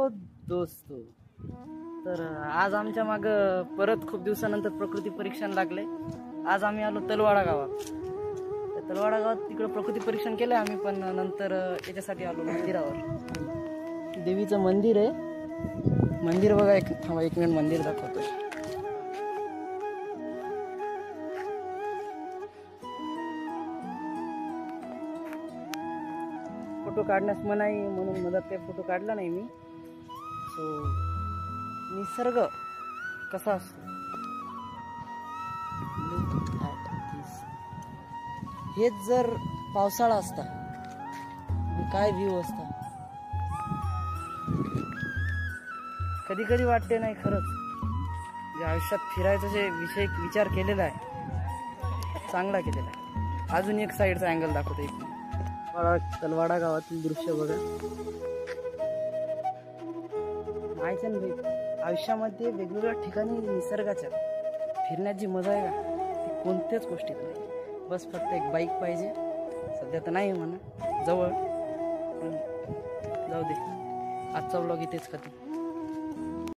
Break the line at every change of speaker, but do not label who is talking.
दोस्तो, तर आज आमच्या माग परत खूप दिवसानंतर प्रकृती परीक्षण लागले। आज आम्ही आलो तलवाडा गावात। तलवाडा गावात तिकडे प्रकृती परीक्षण केलंय आम्ही, पण नंतर याच्यासाठी आलो मंदिरावर। देवीचं मंदिर आहे। मंदिर बघा, एक मिनिट मंदिर दाखवतोय। फोटो काढण्यास मनाई म्हणून मधात काही फोटो काढला नाही मी। सो निसर्ग कसा असतो, हेच जर पावसाळा असता काय व्ह्यू असता। कधी कधी वाटते नाही खरंच, जे आयुष्यात फिरायचा जे विचार केलेला आहे चांगला केलेला आहे। अजून एक साईडचा अँगल दाखवतो, एक तलवाडा गावातील दृश्य बघा। माहिती भाई, आयुष्यामध्ये वेगवेगळ्या ठिकाणी निसर्गाच्या फिरण्याची मजा आहे का, ती कोणत्याच गोष्टीत नाही। बस फक्त एक बाईक पाहिजे। सध्या तर नाही म्हणा जवळ, पण जाऊ दे। आजचा व्लॉग इथेच खतम।